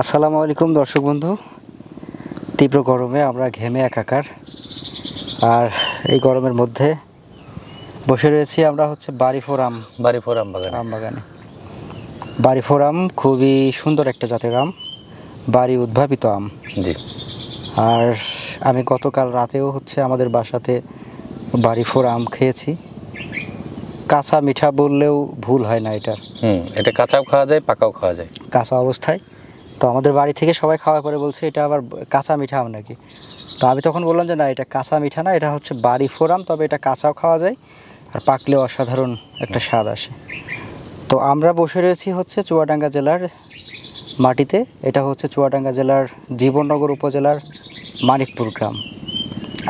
আসসালামু আলাইকুম দর্শক বন্ধু। তীব্র গরমে আমরা ঘেমে একাকার, আর এই গরমের মধ্যে বসে রয়েছি আমরা বাড়িফোর আম বাগানে। বাড়িফোর আম খুবই সুন্দর একটা জাতের আম, বাড়ি উদ্ভাবিত আম। জি। আর আমি গতকাল রাতেও আমাদের বাসাতে বাড়িফোর আম খেয়েছি। কাঁচা মিঠা বললেও ভুল হয় না এটার। এটা কাঁচাও খাওয়া যায়, পাকাও খাওয়া যায়। কাঁচা অবস্থায় তো আমাদের বাড়ি থেকে সবাই খাওয়া পরে বলছে এটা আবার কাঁচা মিঠা আম নাকি। তো আমি তখন বললাম যে না, এটা কাঁচা মিঠা না, এটা বাড়িফোর আম, তবে এটা কাঁচাও খাওয়া যায় আর পাকলেও অসাধারণ একটা স্বাদ আসে। তো আমরা বসে রয়েছি চুয়াডাঙ্গা জেলার মাটিতে। এটা চুয়াডাঙ্গা জেলার জীবননগর উপজেলার মানিকপুর গ্রাম।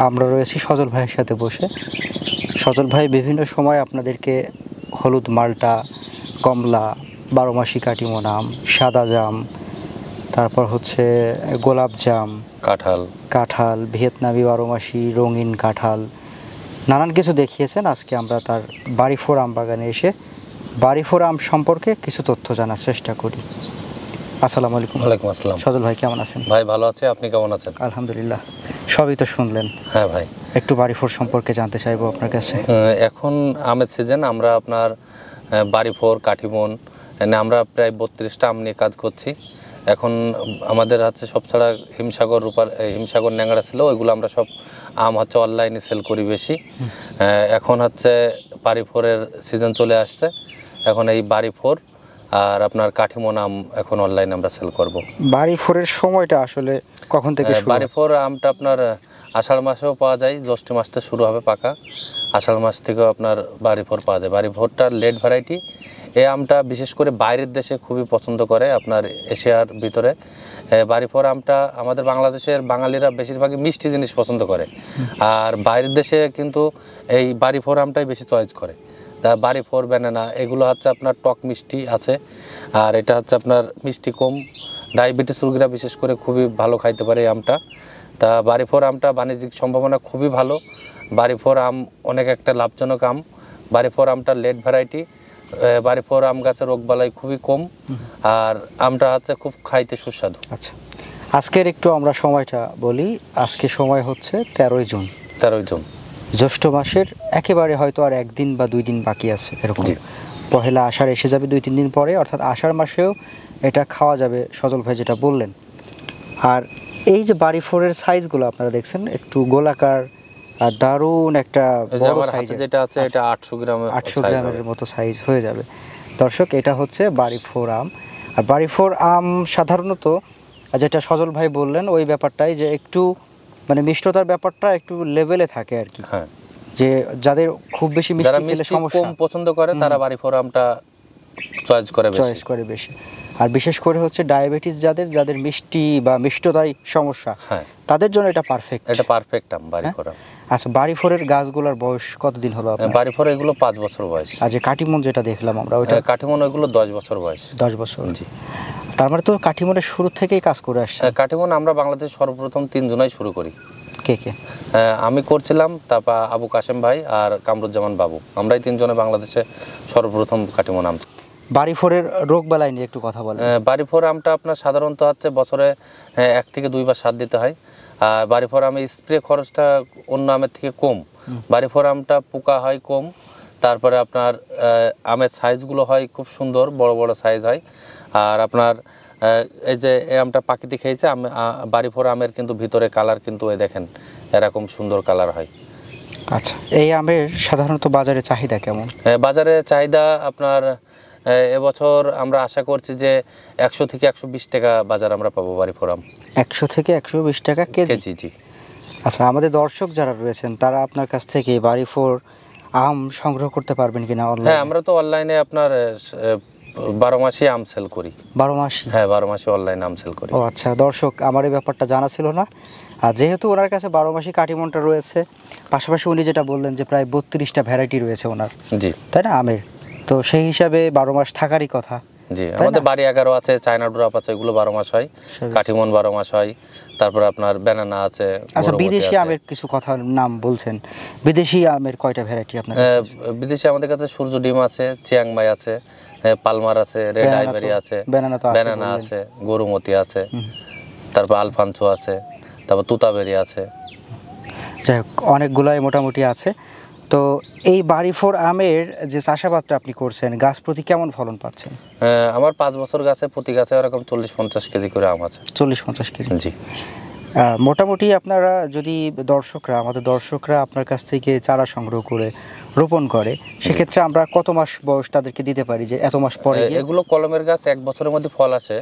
আমরা রয়েছি সজল ভাইয়ের সাথে বসে। সজল ভাই বিভিন্ন সময় আপনাদেরকে হলুদ মালটা, কমলা, বারোমাসি কাটিমন আম, সাদা জাম, তারপর গোলাপ জাম, কাঁঠাল, ভিয়েতনামি বারোমাসি, রঙিন কাঁঠাল, নানান কিছু দেখিয়েছেন। আজকে আমরা তার বাড়িফোর আম বাগানে এসে বাড়িফোর আম সম্পর্কে কিছু তথ্য জানার চেষ্টা করি। আসসালামু আলাইকুম। ওয়ালাইকুম আসসালাম। সজল ভাই কেমন আছেন? ভাই ভালো আছে, আপনি কেমন আছেন? আলহামদুলিল্লাহ। সবই তো শুনলেন। হ্যাঁ ভাই, একটু বাড়িফোর সম্পর্কে জানতে চাইবো আপনার কাছে। এখন আমের সিজন, আমরা আপনার বাড়িফোর, কাঠিমন, আমরা প্রায় 32টা আম নিয়ে কাজ করছি। এখন আমাদের সব ছাড়া হিমসাগর ন্যাংরা ছিল, ওইগুলো আমরা সব আম অনলাইনে সেল করি বেশি। এখন বাড়িফোরের সিজন চলে আসছে। এখন এই বাড়িফোর আর আপনার কাঠিমন আম এখন অনলাইনে আমরা সেল করব। বাড়িফোরের সময়টা আসলে কখন থেকে শুরু? বাড়িফোর আমটা আপনার আষাঢ় মাসেও পাওয়া যায়, জ্যৈষ্ঠ মাস থেকে শুরু হবে পাকা। আষাঢ় মাস থেকেও আপনার বাড়িফোর পাওয়া যায়। বাড়িফোরটা লেট ভ্যারাইটি। এই আমটা বিশেষ করে বাইরের দেশে খুবই পছন্দ করে, আপনার এশিয়ার ভিতরে। বাড়িফোর আমটা আমাদের বাংলাদেশের বাঙালিরা বেশিরভাগই মিষ্টি জিনিস পছন্দ করে, আর বাইরের দেশে কিন্তু এই বাড়িফোর আমটাই বেশি চয়েস করে। বাড়িফোর, ব্যানানা, এগুলো আপনার টক মিষ্টি আছে, আর এটা আপনার মিষ্টি কম। ডায়াবেটিস রোগীরা বিশেষ করে খুবই ভালো খাইতে পারে এই আমটা। তা বাড়িফোর আমটা বাণিজ্যিক সম্ভাবনা খুবই ভালো। বাড়িফোর আম অনেক একটা লাভজনক আম। বাড়িফোর আমটা লেট ভ্যারাইটি। বাড়িফোর আম গাছের রোগবালাই খুবই কম, আর আমটা খুব খাইতে সুস্বাদু। আচ্ছা, আজকের একটু আমরা সময়টা বলি। আজকে সময় 13ই জুন। 13ই জুন, জ্যৈষ্ঠ মাসের একেবারে হয়তো আর একদিন বা 2 দিন বাকি আছে এরকম। পহেলা আষাঢ় এসে যাবে 2-3 দিন পরে, অর্থাৎ আষাঢ় মাসেও এটা খাওয়া যাবে, সজল ভাই যেটা বললেন। আর এই যে বাড়িফোরের সাইজগুলো আপনারা দেখছেন, একটু গোলাকার আর দারুণ একটা বড় সাইজ, যেটা আছে এটা 800 গ্রামের মতো সাইজ হয়ে যাবে। দর্শক, এটা বাড়িফোর আম। আর বাড়িফোর আম সাধারণত যেটা সজল ভাই বললেন ওই ব্যাপারটাই, যে একটু মিষ্টতার ব্যাপারটা একটু লেভেলে থাকে আর কি। হ্যাঁ, যে যাদের খুব বেশি মিষ্টি খেলে সমস্যা, কম পছন্দ করে তারা বাড়িফোর আমটা চয়েস করে বেশি। আর বিশেষ করে ডায়াবেটিস যাদের মিষ্টি বা মিষ্টতায় সমস্যা, তাদের জন্য এটা পারফেক্ট আম বাড়িফোর আম। আচ্ছা, বাড়িফোরের গাছগুলোর বয়স কতদিন হলো আপনার? বাড়িফোর এগুলো 5 বছর বয়স। আর যে কাটিমন যেটা দেখলাম আমরা, ওইটা কাঠিমন, ওইগুলো 10 বছর বয়স। 10 বছর, জি। তার মানে তো কাঠিমনের শুরু থেকেই কাজ করে আসছে। কাঠিমন আমরা বাংলাদেশ সর্বপ্রথম 3 জনাই শুরু করি। কে? আমি করছিলাম, তারপর আবু কাশেম ভাই আর কামরুজ্জামান বাবু, আমরাই 3 জনে বাংলাদেশে সর্বপ্রথম কাঠিমন আম। বাড়িফোরের রোগ বালাই নিয়ে একটু কথা বলেন। বাড়িফোর আমটা আপনার সাধারণত বছরে 1 থেকে 2 বার সার দিতে হয়। আর বাড়িফোর আমে স্প্রে খরচটা অন্য আমের থেকে কম। বাড়িফোর আমটা পোকা হয় কম, তারপরে আপনার আমের সাইজগুলো হয় খুব সুন্দর, বড় বড় সাইজ হয়। আর আপনার এই যে এই আমটা পাকিতে খেয়েছে, বাড়িফোর আমের কিন্তু ভিতরে কালার কিন্তু দেখেন এরকম সুন্দর কালার হয়। আচ্ছা, এই আমের সাধারণত বাজারে চাহিদা কেমন? বাজারে চাহিদা আপনার এবছর আমরা আশা করছি যে 100 থেকে 120 টাকা বাজার আমরা পাবো বাড়িফোর আম। 100 থেকে 120 টাকা কেজি? জি। আচ্ছা, আমাদের দর্শক যারা রয়েছেন তারা আপনার কাছ থেকে বাড়িফোর আম সংগ্রহ করতে পারবেন কিনা অনলাইনে? হ্যাঁ, আমরা তো অনলাইনে আপনার 12 মাসই আম সেল করি। 12 মাস? হ্যাঁ, 12 মাসে অনলাইনে আম সেল করি। ও আচ্ছা, দর্শক আমার এই ব্যাপারটা জানা ছিল না। আর যেহেতু ওনার কাছে 12 মাসি কাটিমনটা রয়েছে, পাশাপাশি উনি যেটা বললেন যে প্রায় 32টা ভ্যারাইটি রয়েছে ওনার, জি, তাই না, আমের, তো সেই হিসাবে 12 মাস থাকারই কথা। জি, আমাদের বাড়ি 11 আছে, চায়না ড্রপ আছে, এগুলো 12 মাস হয়। কাঠিমন 12 মাস হয়। তারপর আপনার ব্যানানা আছে। আচ্ছা, বিদেশি আমের কিছু কথা নাম বলছেন, বিদেশি আমের কয়টা ভ্যারাইটি আপনার কাছে আছে? বিদেশি আমাদের কাছে সূর্য ডিম আছে, চিয়াংমাই আছে, পালমার আছে, রেড আইভরি আছে, ব্যানানা আছে, গরুমতি আছে, তারপর আলফানসো আছে, তারপর তুতাবেরি আছে। যাই হোক, অনেকগুলাই মোটামুটি আছে। তো এই বাড়িফোর আমের যে চাষাবাদটা আপনি করছেন, গাছ প্রতি কেমন ফলন পাচ্ছেন? আমার 5 বছর গাছে প্রতি গাছে এরকম 40-50 কেজি করে আম আছে। 40-50 কেজি? জি। মোটামুটি আপনারা যদি আমাদের দর্শকরা আপনার কাছ থেকে চারা সংগ্রহ করে রোপণ করে, সেক্ষেত্রে আমরা কত মাস বয়স তাদেরকে দিতে পারি যে এত মাস পরে? এগুলো কলমের গাছ 1 বছরের মধ্যে ফল আসে,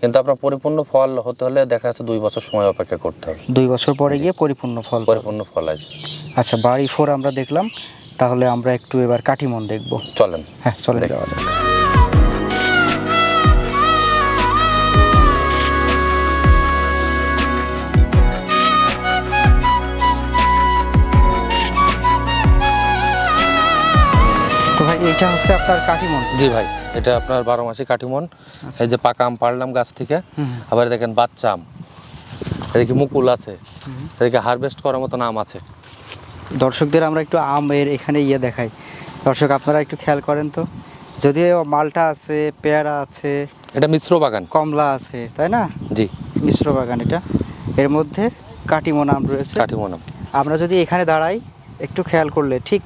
কিন্তু আপনার পরিপূর্ণ ফল হতে হলে দেখা যাচ্ছে 2 বছর সময় অপেক্ষা করতে হবে। 2 বছর পরে গিয়ে পরিপূর্ণ ফল আসে। আচ্ছা, বাড়িফোর আমরা দেখলাম, তাহলে আমরা একটু এবার কাটিমন দেখব। চলেন। হ্যাঁ, চলেন যাওয়া যাক। তো ভাই, এটা হচ্ছে আপনার কাটিমন? জি ভাই, এটা আপনার 12 মাসি কাটিমন। এই যে পাকা আম পাড়লাম গাছ থেকে, আবার দেখেন বাচ্চা আম, এদিকে মুকুল আছে, এদিকে হারভেস্ট করার মতো আম আছে। দর্শকদের আমরা একটু আমের এখানে দেখাই। দর্শক, আপনারা একটু খেয়াল করেন তো, যদিও মালটা আছে, পেয়ারা আছে, এটা মিশ্র বাগান, কমলা আছে, তাই না? জি, মিশ্র বাগান এটা। এর মধ্যে কাটিমন আম রয়েছে। কাটিমন আম। আমরা যদি এখানে দাঁড়াই, একটু খেয়াল করলে ঠিক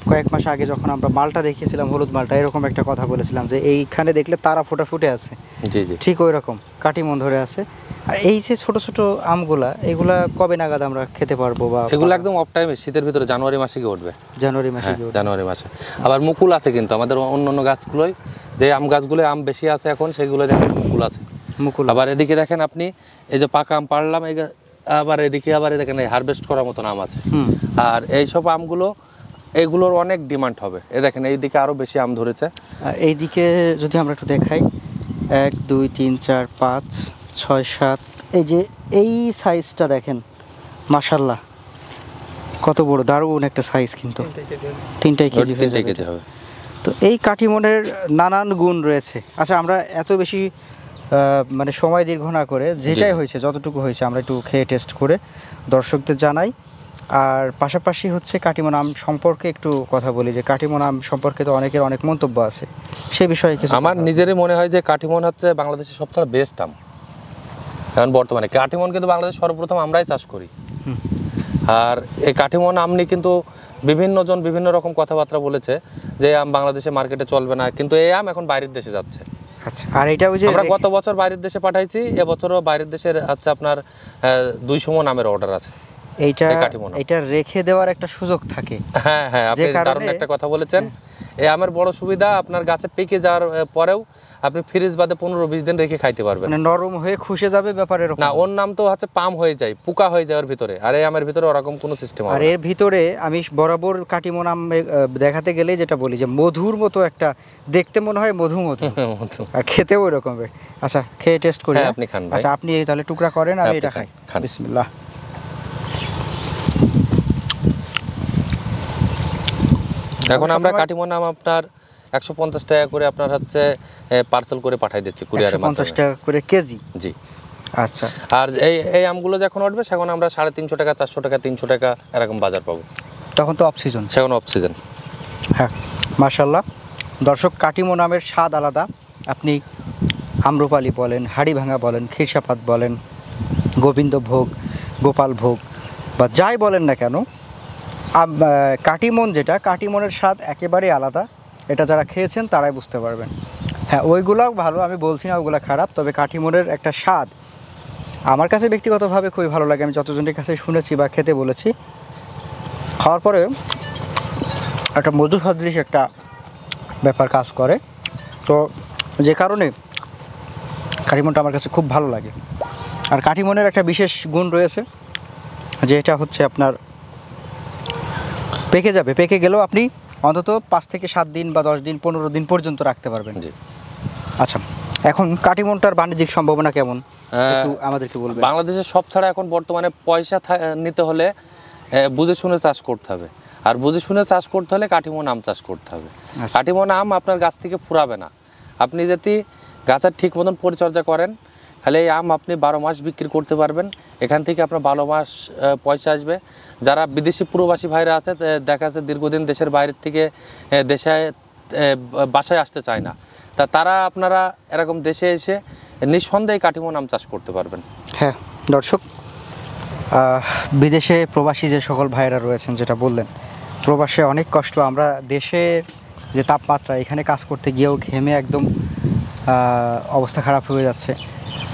কয়েক মাস আগে যখন আমরা মালটা দেখিয়েছিলাম, হলুদ মালটা, এরকম একটা কথা বলেছিলাম যে এইখানে দেখলে তারা ফোটা ফুটে আছে। জি জি, ঠিক ওই রকম কাটিমন ধরে আছে। আর এই যে ছোট ছোট আমগুলা, এগুলা কবে নাগাদ আমরা খেতে পারবো? বা এগুলো একদম অফ টাইমে, শীতের ভিতরে জানুয়ারি মাসে গিয়ে উঠবে। জানুয়ারি মাসে? জানুয়ারি মাসে। আবার মুকুল আছে কিন্তু আমাদের অন্য গাছগুলোই, যে আম গাছগুলো আম বেশি আছে এখন, সেগুলো দেখেন মুকুল আছে। মুকুল। আবার এদিকে দেখেন আপনি, এই যে পাকা আম পাড়লাম, আবার এদিকে আবার দেখেন এই হারভেস্ট করার মতন আম আছে। আর এইসব আমগুলো, এগুলোর অনেক ডিমান্ড হবে। এই দেখেন এইদিকে আরো বেশি আম ধরেছে। আর এইদিকে যদি আমরা একটু দেখাই, 1 2 3 4 5 6 7, এই যে এই সাইজটা দেখেন, মাশাআল্লাহ কত বড়, দারুণ একটা সাইজ। কিন্তু 3 কেজি হবে। তো এই কাটিমনের নানান গুণ রয়েছে। আচ্ছা, আমরা এত বেশি মানে সময় দীর্ঘ না করে, যেটাই হয়েছে, যতটুকু হয়েছে, আমরা একটু খেয়ে টেস্ট করে দর্শকদের জানাই। আর পাশাপাশি হচ্ছে কাটিমন আম সম্পর্কে একটু কথা বলি, যে কাটিমন আম সম্পর্কে তো অনেকের অনেক মন্তব্য আছে, সে বিষয়ে কিছু। আমার নিজেরই মনে হয় যে কাটিমন হচ্ছে বাংলাদেশের সবচেয়ে বেস্ট আম এখন বর্তমানে। কাটিমন কিন্তু বাংলাদেশ সর্বপ্রথম আমরাই চাষ করি। আর এই কাটিমন আম নিয়ে কিন্তু বিভিন্ন জন বিভিন্ন রকম কথাবার্তা বলেছে যে আম বাংলাদেশে মার্কেটে চলবে না, কিন্তু এই আম এখন বাইরের দেশে যাচ্ছে। আচ্ছা, আর এটা ওই যে আমরা গত বছর বাইরের দেশে পাঠাইছি, এবছরও বাইরের দেশের হচ্ছে আপনার 200 মণ আমের অর্ডার আছে। এইটা রেখে দেওয়ার একটা সুযোগ থাকে। হ্যাঁ হ্যাঁ, আপনি দারুণ একটা কথা বলেছেন। এই আমের বড় সুবিধা, আপনার গাছে পেকে যাওয়ার পরেও আপনি ফ্রিজ বাদে 15-20 দিন রেখে খাইতে পারবেন। মানে নরম হয়ে খুশে যাবে ব্যাপার এরকম না। ওর নাম তো হচ্ছে পাম হয়ে যায়, পোকা হয়ে যায় ওর ভিতরে। আর এই আমের ভিতরে ওরকম কোনো সিস্টেম হবে না। আর এর ভিতরে আমি বরাবর কাটিমন আম দেখাতে গেলে যেটা বলি, যে মধুর মতো একটা, দেখতে মনে হয় মধু আর খেতেও ওই রকমের। আচ্ছা, খেয়ে টেস্ট করি। আপনি খান। আচ্ছা, আপনি তাহলে টুকরা করেন, আমি এটা খাই। বিসমিল্লাহ। এখন আমরা কাটিমন আম আপনার 150 টাকা করে আপনার হচ্ছে পার্সেল করে পাঠাই দিচ্ছি কুরিয়ারের মাধ্যমে। 150 টাকা করে কেজি? জি। আচ্ছা। আর এই আমগুলো যখন উঠবে, সেখন আমরা 350 টাকা, 400 টাকা, 300 টাকা এরকম বাজার পাবো। তখন তো অফ সিজন? সেখন অফ সিজন। হ্যাঁ, মাশাআল্লাহ। দর্শক, কাটিমন আমের স্বাদ আলাদা। আপনি আম্রপালি বলেন, হাড়িভাঙা বলেন, খিরসাপাত বলেন, গোবিন্দভোগ, গোপাল ভোগ, বা যাই বলেন না কেন, কাটিমন যেটা, কাটিমনের স্বাদ একেবারেই আলাদা। এটা যারা খেয়েছেন তারাই বুঝতে পারবেন। হ্যাঁ, ওইগুলোও ভালো, আমি বলছি না ওইগুলো খারাপ, তবে কাটিমনের একটা স্বাদ আমার কাছে ব্যক্তিগতভাবে খুবই ভালো লাগে। আমি যতজনের কাছে শুনেছি বা খেতে বলেছি, খাওয়ার পরে একটা মধু সদৃশ একটা ব্যাপার কাজ করে। তো যে কারণে কাটিমনটা আমার কাছে খুব ভালো লাগে। আর কাটিমনের একটা বিশেষ গুণ রয়েছে, যে এটা হচ্ছে আপনার পেকে যাবে, পেকে গেলেও আপনি অন্তত 5 থেকে 7 দিন বা 10 দিন 15 দিন পর্যন্ত রাখতে পারবেন। জি। আচ্ছা, এখন কাটিমনটার বাণিজ্যিক সম্ভাবনা কেমন একটু আমাদেরকে বলবেন? বাংলাদেশের সব ছাড়া এখন বর্তমানে পয়সা নিতে হলে বুঝে শুনে চাষ করতে হবে। আর বুঝে শুনে চাষ করতে হলে কাটিমন আম চাষ করতে হবে। কাটিমন আম আপনার গাছ থেকে ফুরাবে না। আপনি যদি গাছের ঠিক মতন পরিচর্যা করেন তাহলে এই আম আপনি 12 মাস বিক্রি করতে পারবেন। এখান থেকে আপনার 12 মাস পয়সা আসবে। যারা বিদেশি প্রবাসী ভাইরা আছে দেখা যাচ্ছে দীর্ঘদিন দেশের বাইরের থেকে দেশে বাসায় আসতে চায় না, তারা আপনারা এরকম দেশে এসে নিঃসন্দেহে কাটিমন আম চাষ করতে পারবেন। হ্যাঁ দর্শক, বিদেশে প্রবাসী যে সকল ভাইরা রয়েছেন, যেটা বললেন প্রবাসে অনেক কষ্ট, আমরা দেশে যে তাপমাত্রা এখানে কাজ করতে গিয়েও ঘেমে একদম অবস্থা খারাপ হয়ে যাচ্ছে।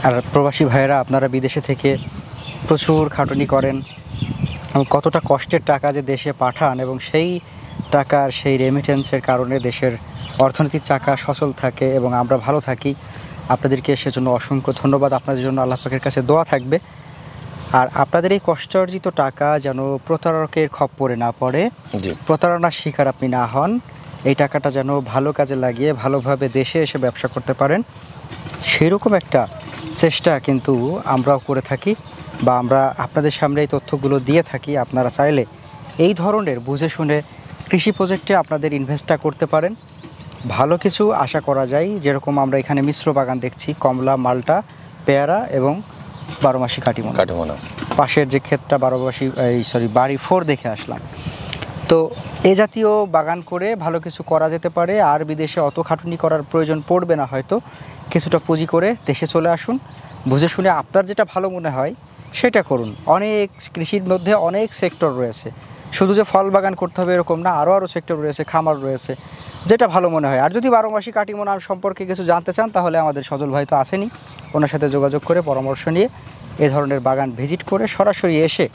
আর প্রবাসী ভাইয়েরা আপনারা বিদেশে থেকে প্রচুর খাটুনি করেন এবং কতটা কষ্টের টাকা যে দেশে পাঠান, এবং সেই টাকার সেই রেমিটেন্সের কারণে দেশের অর্থনীতির চাকা সচল থাকে এবং আমরা ভালো থাকি। আপনাদেরকে সেজন্য অসংখ্য ধন্যবাদ। আপনাদের জন্য আল্লাহ পাকের কাছে দোয়া থাকবে। আর আপনাদের এই কষ্টার্জিত টাকা যেন প্রতারকের খপ্পরে না পড়ে, প্রতারণার শিকার আপনি না হন। এই টাকাটা যেন ভালো কাজে লাগিয়ে ভালোভাবে দেশে এসে ব্যবসা করতে পারেন, সেরকম একটা চেষ্টা কিন্তু আমরাও করে থাকি, বা আমরা আপনাদের সামনে এই তথ্যগুলো দিয়ে থাকি। আপনারা চাইলে এই ধরনের বুঝে শুনে কৃষি প্রজেক্টে আপনাদের ইনভেস্টটা করতে পারেন, ভালো কিছু আশা করা যায়। যেরকম আমরা এখানে মিশ্র বাগান দেখছি, কমলা, মালটা, পেয়ারা এবং 12 মাসি কাটিমন। পাশের যে ক্ষেতটা বাড়ি 4 দেখে আসলাম। তো এ জাতীয় বাগান করে ভালো কিছু করা যেতে পারে। আর বিদেশে অত খাটুনি করার প্রয়োজন পড়বে না, হয়তো কিছুটা পুঁজি করে দেশে চলে আসুন, বুঝে শুনে আপনার যেটা ভালো মনে হয় সেটা করুন। অনেক কৃষির মধ্যে অনেক সেক্টর রয়েছে, শুধু যে ফল বাগান করতে হবে এরকম না, আরও সেক্টর রয়েছে, খামার রয়েছে, যেটা ভালো মনে হয়। আর যদি 12 মাসি কাটিমন আম সম্পর্কে কিছু জানতে চান তাহলে আমাদের সজল ভাই তো আছেনই, ওনার সাথে যোগাযোগ করে পরামর্শ নিয়ে এ ধরনের বাগান ভিজিট করে সরাসরি এসে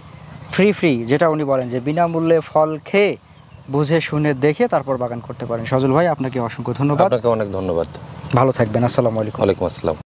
ফ্রি যেটা উনি বলেন যে বিনামূল্যে ফল খেয়ে বুঝে শুনে দেখে তারপর বাগান করতে পারেন। সজল ভাই, আপনাকে অসংখ্য ধন্যবাদ। আপনাকে অনেক ধন্যবাদ। ভালো থাকবেন। আসসালামু আলাইকুম। ওয়ালাইকুম আসসালাম।